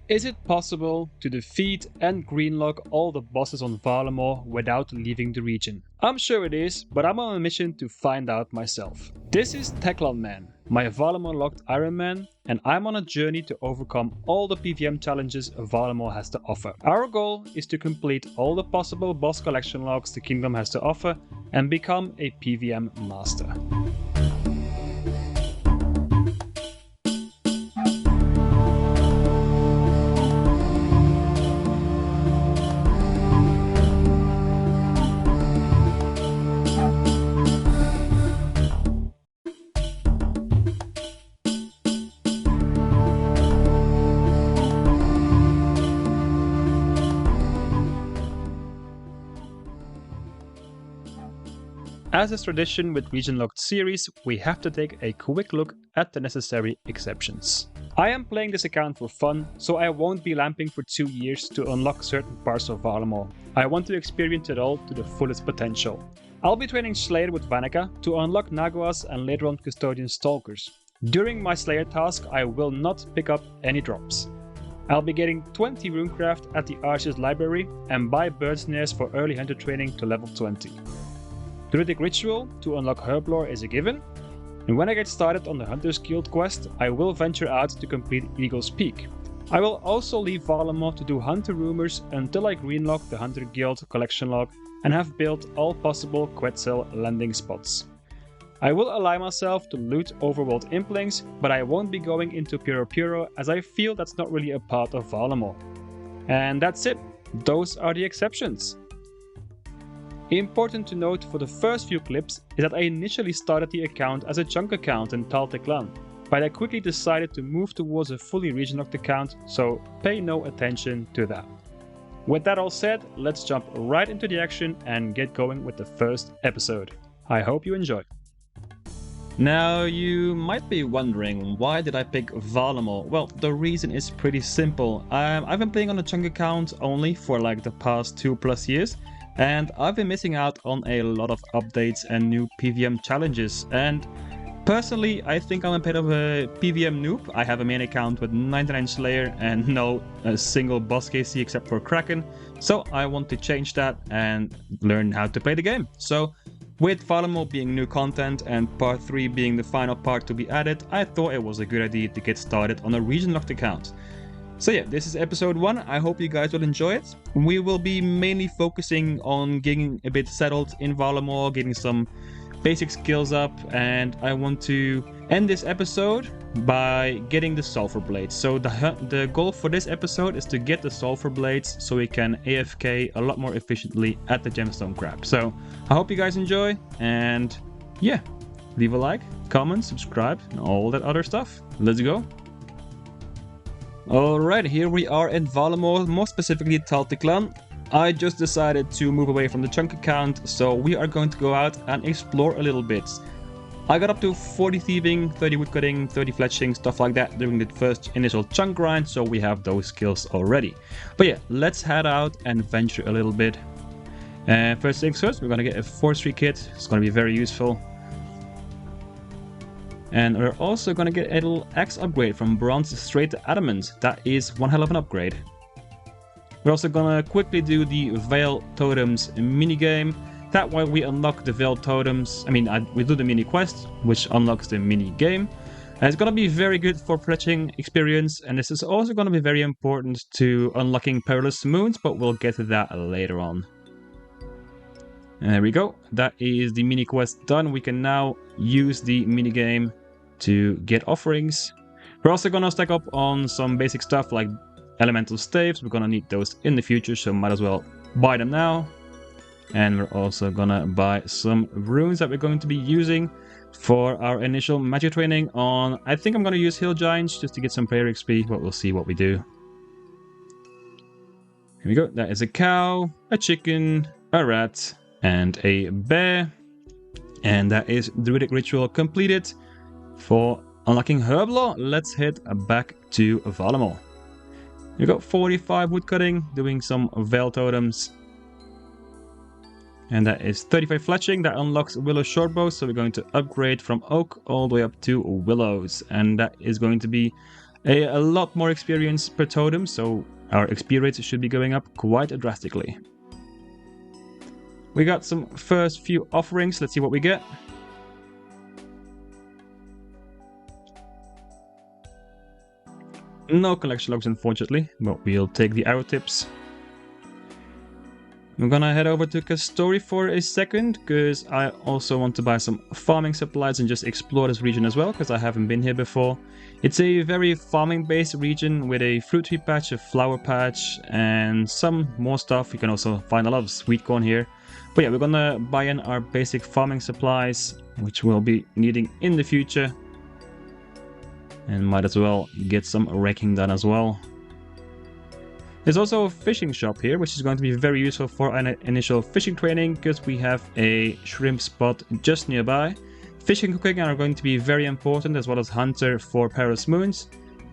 Is it possible to defeat and greenlock all the bosses on Varlamore without leaving the region? I'm sure it is, but I'm on a mission to find out myself. This is Teclan Man, my Varlamore locked Iron Man, and I'm on a journey to overcome all the PvM challenges Varlamore has to offer. Our goal is to complete all the possible boss collection logs the kingdom has to offer and become a PvM master. As is tradition with Region Locked series, we have to take a quick look at the necessary exceptions. I am playing this account for fun, so I won't be lamping for 2 years to unlock certain parts of Varlamore. I want to experience it all to the fullest potential. I'll be training Slayer with Vanica to unlock Naguas and later on Custodian Stalkers. During my Slayer task, I will not pick up any drops. I'll be getting 20 Runecraft at the Archer's Library and buy Bird's Nest for early hunter training to level 20. The Dic Ritual to unlock Herblore is a given, and when I get started on the Hunter's Guild quest, I will venture out to complete Eagle's Peak. I will also leave Varlamore to do Hunter Rumors until I greenlock the Hunter Guild collection log and have built all possible Quetzal landing spots. I will allow myself to loot overworld implings, but I won't be going into Puro as I feel that's not really a part of Varlamore. And that's it, those are the exceptions. Important to note for the first few clips is that I initially started the account as a chunk account in Tal Teclan, but I quickly decided to move towards a fully region locked account, so pay no attention to that. With that all said, let's jump right into the action and get going with the first episode. I hope you enjoy. Now, you might be wondering, why did I pick Varlamore? Well, the reason is pretty simple. I've been playing on a chunk account only for like the past 2+ years. And I've been missing out on a lot of updates and new PvM challenges, and personally I think I'm a bit of a PvM noob. I have a main account with 99 Slayer and no single boss KC except for Kraken, so I want to change that and learn how to play the game. So with Volamo being new content and part 3 being the final part to be added, I thought it was a good idea to get started on a region locked account. So yeah, this is episode 1, I hope you guys will enjoy it. We will be mainly focusing on getting a bit settled in Varlamore, getting some basic skills up, and I want to end this episode by getting the Sulfur Blades. So the goal for this episode is to get the Sulfur Blades so we can AFK a lot more efficiently at the Gemstone Crab. So I hope you guys enjoy, and yeah, leave a like, comment, subscribe, and all that other stuff. Let's go! Alright, here we are in Varlamore, more specifically Tal Teclan. I just decided to move away from the chunk account, so we are going to go out and explore a little bit. I got up to 40 thieving, 30 woodcutting, 30 fletching, stuff like that during the first initial chunk grind, so we have those skills already. But yeah, let's head out and venture a little bit. First things first, we're gonna get a forestry kit, it's gonna be very useful. And we're also gonna get a little axe upgrade from bronze straight to adamant. That is one hell of an upgrade. We're also gonna quickly do the Veil Totems minigame. That way we unlock the Veil Totems. We do the mini quest, which unlocks the mini game. And it's gonna be very good for fletching experience, and this is also gonna be very important to unlocking Perilous Moons, but we'll get to that later on. And there we go, that is the mini quest done. We can now use the mini game to get offerings. We're also gonna stack up on some basic stuff like elemental staves. We're gonna need those in the future, so might as well buy them now. And we're also gonna buy some runes that we're going to be using for our initial magic training on. I think I'm gonna use Hill Giants just to get some prayer XP, but we'll see what we do. Here we go, that is a cow, a chicken, a rat, and a bear. And that is the Dic Ritual completed. For unlocking Herblore, let's head back to Varlamore. We got 45 woodcutting, doing some Veil Totems. And that is 35 fletching, that unlocks Willow Shortbow, so we're going to upgrade from Oak all the way up to Willows. And that is going to be A lot more experience per totem, so our XP rates should be going up quite drastically. We got some first few offerings, let's see what we get. No collection logs unfortunately, but we'll take the arrow tips. I'm gonna head over to Castori for a second, because I also want to buy some farming supplies and just explore this region as well, because I haven't been here before. It's a very farming based region with a fruit tree patch, a flower patch, and some more stuff. You can also find a lot of sweet corn here. But yeah, we're gonna buy in our basic farming supplies, which we'll be needing in the future. And might as well get some raking done as well. There's also a fishing shop here, which is going to be very useful for an initial fishing training, because we have a shrimp spot just nearby. Fishing and cooking are going to be very important, as well as hunter for perilous moons.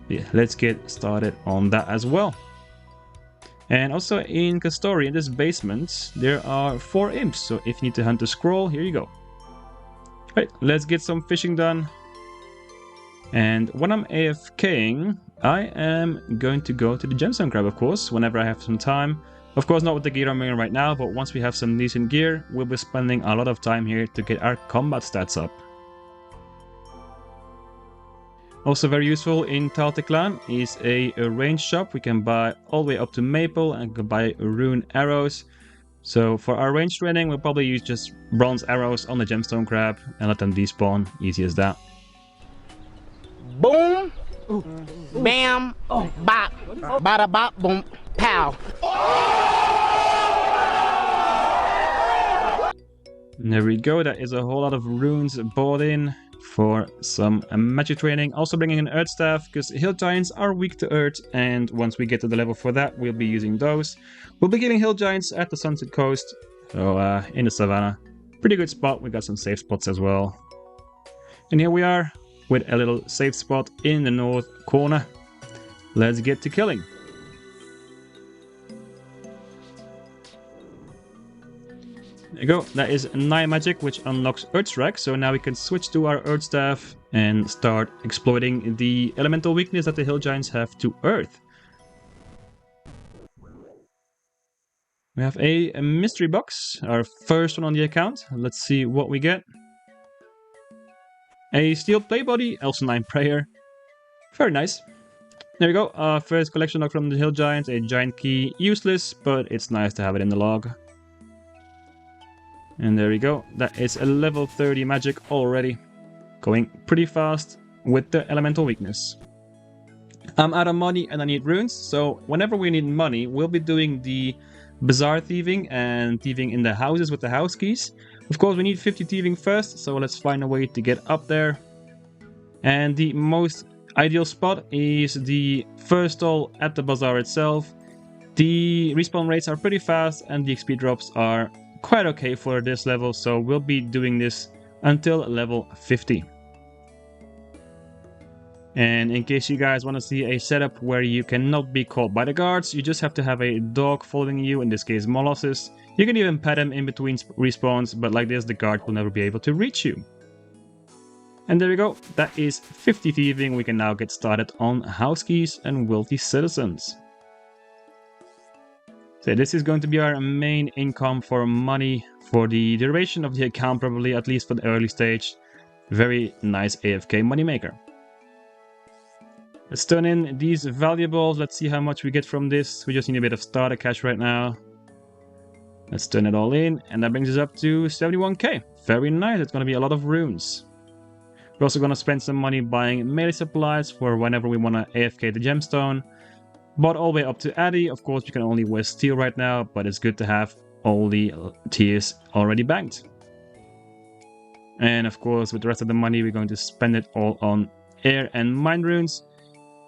Yeah, let's get started on that as well. And also in Castori, in this basement, there are 4 imps, so if you need to hunt a scroll, here you go. Right, let's get some fishing done. And when I'm AFKing, I am going to go to the Gemstone Crab, of course, whenever I have some time. Of course, not with the gear I'm wearing right now, but once we have some decent gear, we'll be spending a lot of time here to get our combat stats up. Also very useful in Clan is a range shop. We can buy all the way up to maple and can buy rune arrows. So for our range training, we'll probably use just bronze arrows on the Gemstone Crab and let them despawn. Easy as that. Boom, bam, bop, bada bop, boom, pow. And there we go, that is a whole lot of runes bought in for some magic training. Also bringing in Earth Staff, because hill giants are weak to earth, and once we get to the level for that, we'll be using those. We'll be getting hill giants at the Sunset Coast, so in the savannah. Pretty good spot, we got some safe spots as well. And here we are, with a little safe spot in the north corner. Let's get to killing. There you go, that is 9 magic, which unlocks Earth Strike, so now we can switch to our Earth Staff and start exploiting the elemental weakness that the hill giants have to Earth. We have a mystery box, our first one on the account. Let's see what we get. A steel plate body, also 9 prayer. Very nice. There we go, first collection log from the hill giant, a giant key. Useless, but it's nice to have it in the log. And there we go, that is a level 30 magic already. Going pretty fast with the elemental weakness. I'm out of money and I need runes, so whenever we need money, we'll be doing the bazaar thieving and thieving in the houses with the house keys. Of course, we need 50 thieving first, so let's find a way to get up there. And the most ideal spot is the first stall at the bazaar itself. The respawn rates are pretty fast and the XP drops are quite okay for this level, so we'll be doing this until level 50. And in case you guys want to see a setup where you cannot be caught by the guards, you just have to have a dog following you, in this case Molossus. You can even pet him in between respawns, but like this the guard will never be able to reach you. And there we go, that is 50 thieving. We can now get started on house keys and wealthy citizens. So this is going to be our main income for money for the duration of the account, probably, at least for the early stage. Very nice AFK moneymaker. Let's turn in these valuables. Let's see how much we get from this. We just need a bit of starter cash right now. Let's turn it all in, and that brings us up to 71k. Very nice, it's going to be a lot of runes. We're also going to spend some money buying melee supplies for whenever we want to AFK the gemstone. Bought all the way up to Addy. Of course, you can only wear steel right now, but it's good to have all the tiers already banked. And of course, with the rest of the money, we're going to spend it all on air and mine runes,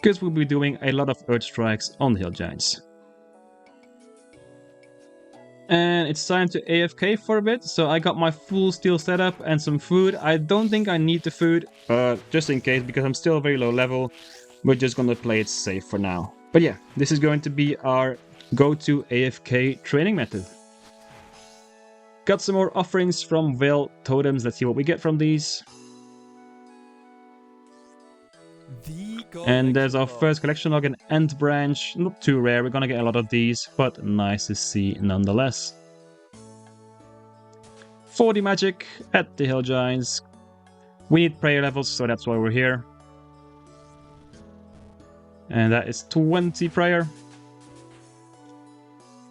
because we'll be doing a lot of earth strikes on the hill giants. And it's time to AFK for a bit, so I got my full steel setup and some food. I don't think I need the food, but just in case, because I'm still very low level, we're just gonna play it safe for now. But yeah, this is going to be our go-to AFK training method. Got some more offerings from Veil Totems. Let's see what we get from these. And there's our first collection log, an End Branch. Not too rare, we're gonna get a lot of these, but nice to see nonetheless. 40 magic at the Hill Giants. We need prayer levels, so that's why we're here. And that is 20 prayer.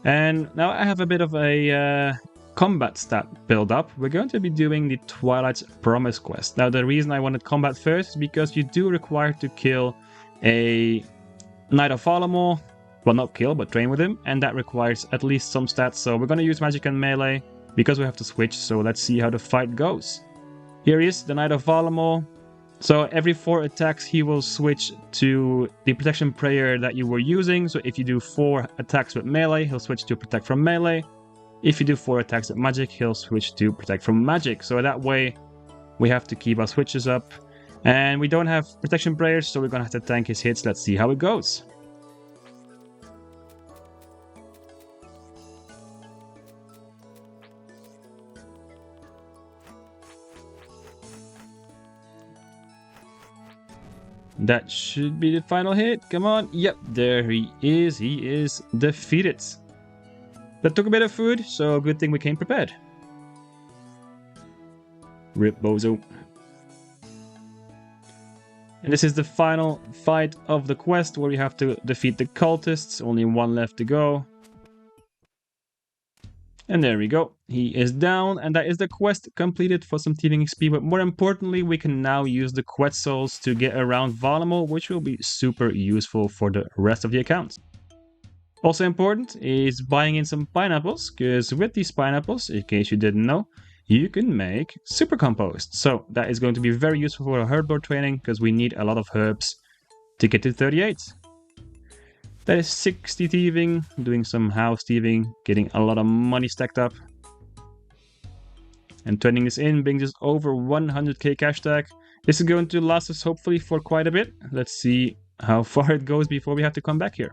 And now I have a bit of a combat stat build up. We're going to be doing the Twilight's Promise quest. Now the reason I wanted combat first is because you do require to kill a Knight of Varlamore. Well, not kill, but train with him. And that requires at least some stats. So we're going to use magic and melee because we have to switch. So let's see how the fight goes. Here he is, the Knight of Varlamore. So every 4 attacks he will switch to the protection prayer that you were using. So if you do 4 attacks with melee, he'll switch to protect from melee. If you do 4 attacks with magic, he'll switch to protect from magic. So that way we have to keep our switches up. And we don't have protection prayers, so we're gonna have to tank his hits. Let's see how it goes. That should be the final hit. Come on. Yep, there he is. He is defeated. That took a bit of food, so good thing we came prepared. Rip Bozo. And this is the final fight of the quest where we have to defeat the cultists. Only 1 left to go. And there we go. He is down, and that is the quest completed for some thieving XP. But more importantly, we can now use the quest souls to get around Volamo, which will be super useful for the rest of the account. Also important is buying in some pineapples, because with these pineapples, in case you didn't know, you can make super compost. So that is going to be very useful for our herb lord training, because we need a lot of herbs to get to 38. That is 60 thieving, doing some house thieving, getting a lot of money stacked up. And turning this in brings us over 100k cash tag. This is going to last us hopefully for quite a bit. Let's see how far it goes before we have to come back here.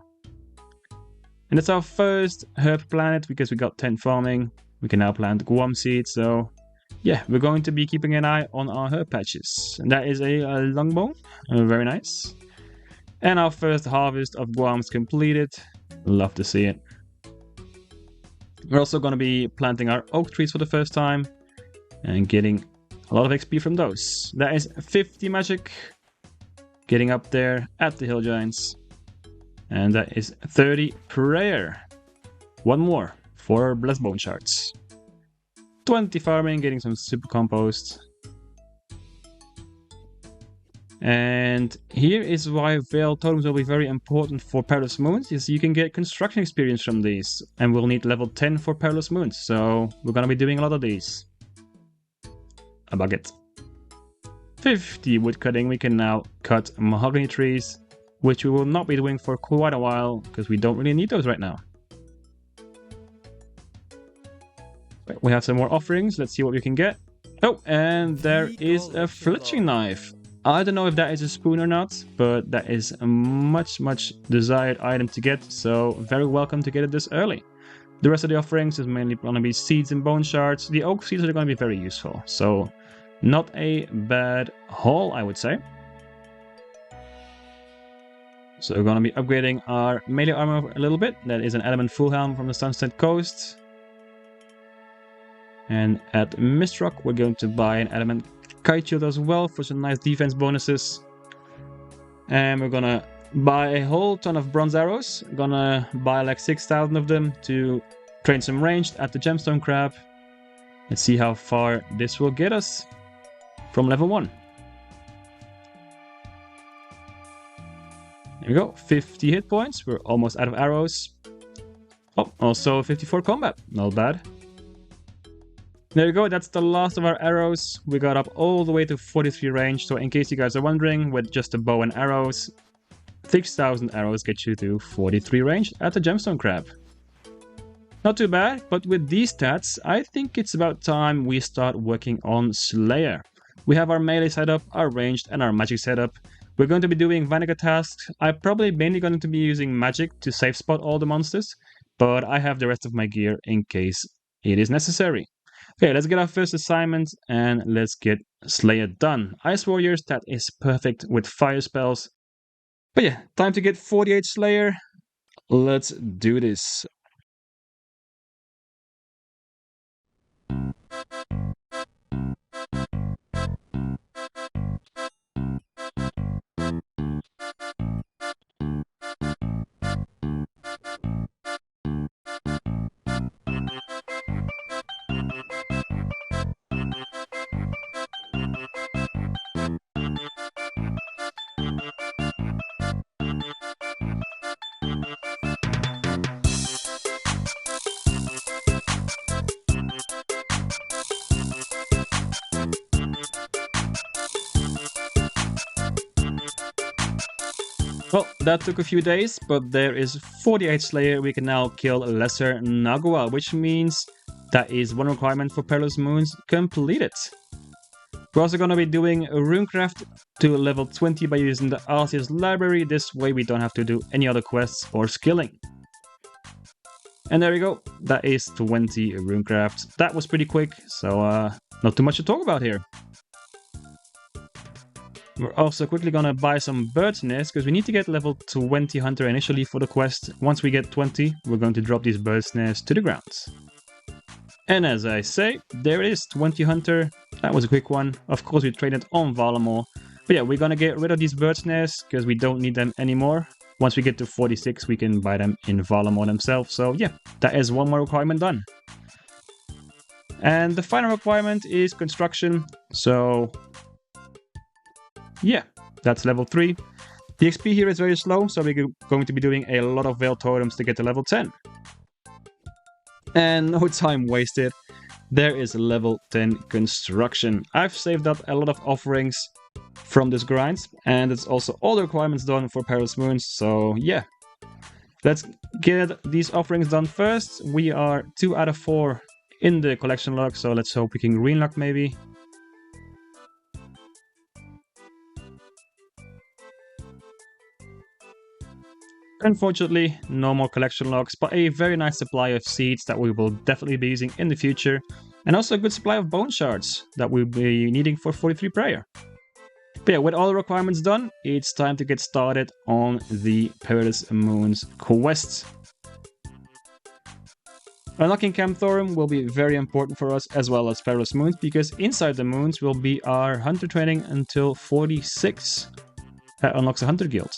And it's our first herb planet because we got 10 farming. We can now plant guam seeds, so yeah, we're going to be keeping an eye on our herb patches. And that is a longbone, very nice. And our first harvest of guams completed. Love to see it. We're also going to be planting our oak trees for the first time and getting a lot of XP from those. That is 50 magic. Getting up there at the Hill Giants. And that is 30 prayer. 1 more for Blessed Bone Shards. 20 farming, getting some super compost. And here is why Veil Totems will be very important for Perilous Moons, is you can get construction experience from these. And we'll need level 10 for Perilous Moons, so we're gonna be doing a lot of these. A bucket. 50 wood cutting, we can now cut mahogany trees, which we will not be doing for quite a while, because we don't really need those right now. We have some more offerings, let's see what we can get. Oh, and there is a fletching knife. I don't know if that is a spoon or not, but that is a much desired item to get, so very welcome to get it this early. The rest of the offerings is mainly going to be seeds and bone shards. The oak seeds are going to be very useful, so not a bad haul, I would say. So we're going to be upgrading our melee armor a little bit. That is an Element Full Helm from the Sunset Coast. And at Mistrock, we're going to buy an Element Kite Shield as well for some nice defense bonuses. And we're gonna buy a whole ton of bronze arrows. Gonna buy like 6,000 of them to train some ranged at the Gemstone Crab. Let's see how far this will get us from level 1. There we go, 50 hit points. We're almost out of arrows. Oh, also 54 combat, not bad. There you go, that's the last of our arrows. We got up all the way to 43 range, so in case you guys are wondering, with just a bow and arrows, 6,000 arrows get you to 43 range at the Gemstone Crab. Not too bad, but with these stats, I think it's about time we start working on Slayer. We have our melee setup, our ranged, and our magic setup. We're going to be doing Vanica tasks. I'm probably mainly going to be using magic to safe spot all the monsters, but I have the rest of my gear in case it is necessary. Okay, let's get our first assignment and let's get Slayer done. Ice Warriors, that is perfect with fire spells. But yeah, time to get 48 Slayer. Let's do this. Well, that took a few days, but there is 48 Slayer. We can now kill Lesser Nagua, which means that is one requirement for Perilous Moons completed. We're also going to be doing Runecraft to level 20 by using the Arceus library. This way we don't have to do any other quests or skilling. And there we go. That is 20 Runecraft. That was pretty quick, so not too much to talk about here. We're also quickly gonna buy some bird's nests because we need to get level 20 hunter initially for the quest. Once we get 20, we're going to drop these bird's nests to the ground. And as I say, there it is, 20 hunter. That was a quick one. Of course, we trained it on Varlamore. But yeah, we're gonna get rid of these bird's nests because we don't need them anymore. Once we get to 46, we can buy them in Varlamore themselves. So yeah, that is one more requirement done. And the final requirement is construction. So yeah, that's level 3. The XP here is very slow, so we're going to be doing a lot of Veil Totems to get to level 10. And no time wasted, there is level 10 construction. I've saved up a lot of offerings from this grind, and it's also all the requirements done for Perilous Moons, so yeah. Let's get these offerings done first. We are 2 out of 4 in the collection log, so let's hope we can green lock maybe. Unfortunately, no more collection logs, but a very nice supply of seeds that we will definitely be using in the future, and also a good supply of bone shards that we'll be needing for 43 prayer. But yeah, with all the requirements done, it's time to get started on the Perilous Moons quest. Unlocking Camp Thorum will be very important for us as well as Perilous Moons, because inside the moons will be our hunter training until 46. That unlocks a hunter guild.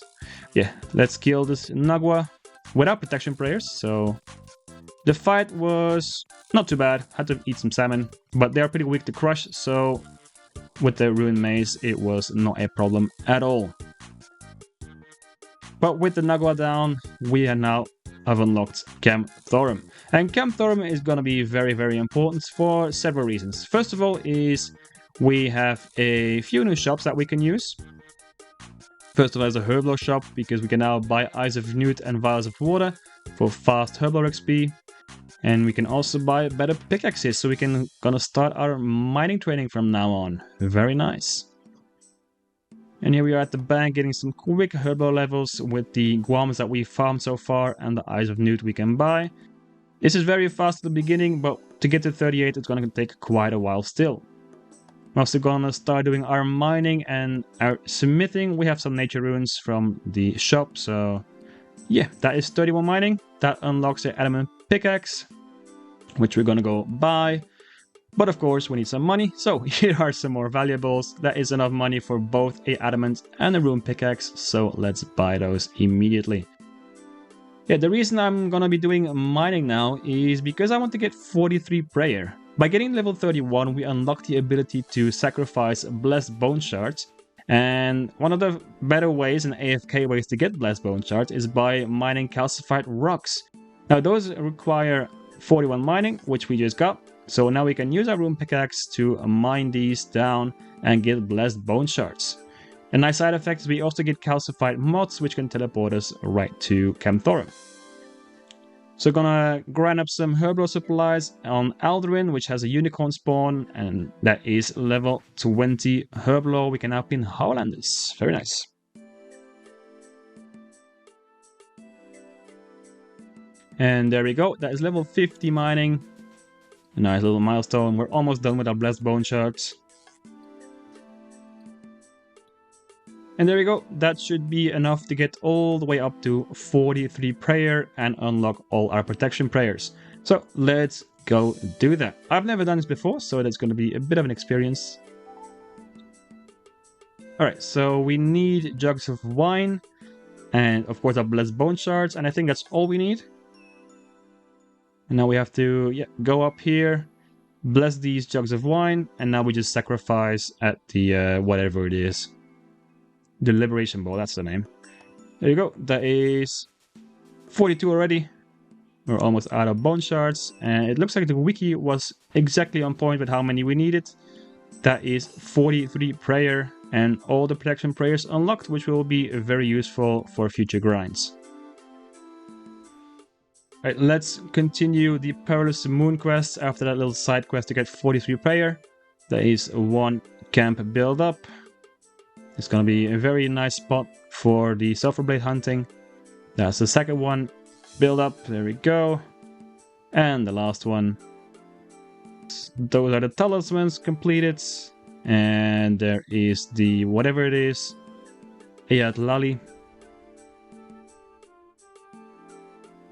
Yeah, let's kill this Nagua without protection prayers, so the fight was not too bad. Had to eat some salmon, but they are pretty weak to crush, so with the Ruin Maze it was not a problem at all. But with the Nagua down, we have unlocked Camp Thorum. And Camp Thorum is gonna be very, very important for several reasons. First of all is we have a few new shops that we can use. First of all, there's a Herblore shop, because we can now buy Eyes of Newt and Vials of Water for fast Herblore XP. And we can also buy better pickaxes, so we can gonna start our mining training from now on. Very nice. And here we are at the bank getting some quick Herblore levels with the Guams that we farmed so far and the Eyes of Newt we can buy. This is very fast at the beginning, but to get to 38 it's gonna take quite a while still. We're also gonna start doing our mining and our smithing. We have some nature runes from the shop, so yeah, that is 31 mining. That unlocks the adamant pickaxe, which we're gonna go buy. But of course, we need some money, so here are some more valuables. That is enough money for both a adamant and a rune pickaxe, so let's buy those immediately. Yeah, the reason I'm gonna be doing mining now is because I want to get 43 prayer. By getting level 31, we unlock the ability to sacrifice Blessed Bone Shards. And one of the better ways and AFK ways to get Blessed Bone Shards is by mining calcified rocks. Now those require 41 mining, which we just got. So now we can use our rune pickaxe to mine these down and get Blessed Bone Shards. A nice side effect is we also get calcified mods, which can teleport us right to Camp Thorum. So gonna grind up some Herblore supplies on Alduin, which has a unicorn spawn, and that is level 20 Herblore. We can now pin Howlanders. Very nice. And there we go. That is level 50 mining. A nice little milestone. We're almost done with our blessed bone shards. And there we go. That should be enough to get all the way up to 43 prayer and unlock all our protection prayers. So let's go do that. I've never done this before, so that's going to be a bit of an experience. Alright, so we need jugs of wine and of course our blessed bone shards, and I think that's all we need. And now we have to go up here, bless these jugs of wine, and now we just sacrifice at the whatever it is. The Liberation Ball, that's the name. There you go, that is 42 already. We're almost out of bone shards, and it looks like the wiki was exactly on point with how many we needed. That is 43 prayer and all the protection prayers unlocked, which will be very useful for future grinds. Alright, let's continue the Perilous Moon quest after that little side quest to get 43 prayer. That is one camp build up. It's gonna be a very nice spot for the Sulphur Blade hunting. That's the second one. Build up, there we go. And the last one. Those are the talismans completed. And there is the whatever it is. Ayat Lali.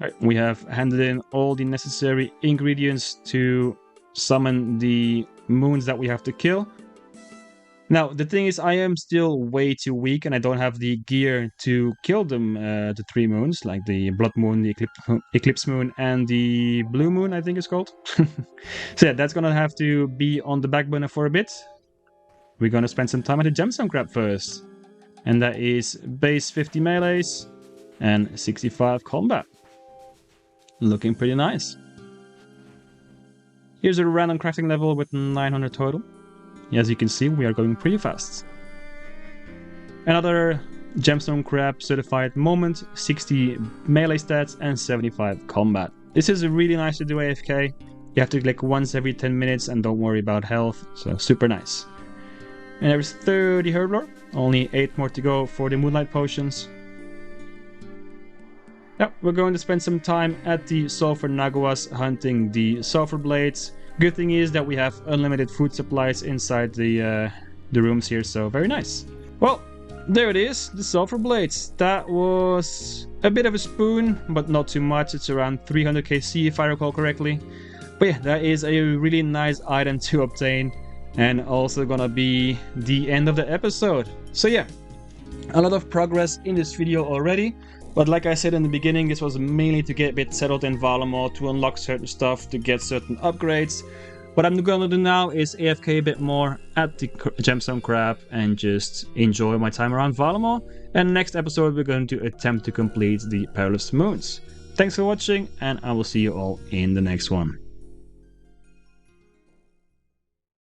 Right, we have handed in all the necessary ingredients to summon the moons that we have to kill. Now, the thing is, I am still way too weak and I don't have the gear to kill them, the 3 moons, like the Blood Moon, the Eclipse Moon, and the Blue Moon, I think it's called. So yeah, that's gonna have to be on the back burner for a bit. We're gonna spend some time at the Gemstone Crab first. And that is base 50 melees and 65 combat. Looking pretty nice. Here's a random crafting level with 900 total. As you can see, we are going pretty fast. Another Gemstone Crab certified moment, 60 melee stats and 75 combat. This is really nice to do AFK. You have to click once every 10 minutes and don't worry about health, so super nice. And there's 30 herblore, only 8 more to go for the Moonlight Potions. Yep, we're going to spend some time at the Sulphur Naguas hunting the Sulphur Blades. Good thing is that we have unlimited food supplies inside the rooms here, so very nice. Well, there it is, the Sulphur Blades. That was a bit of a spoon, but not too much. It's around 300 KC if I recall correctly. But yeah, that is a really nice item to obtain, and also gonna be the end of the episode. So yeah, a lot of progress in this video already. But like I said in the beginning, this was mainly to get a bit settled in Varlamore, to unlock certain stuff, to get certain upgrades. What I'm gonna do now is AFK a bit more at the Gemstone Crab and just enjoy my time around Varlamore. And next episode we're going to attempt to complete the Perilous Moons. Thanks for watching, and I will see you all in the next one.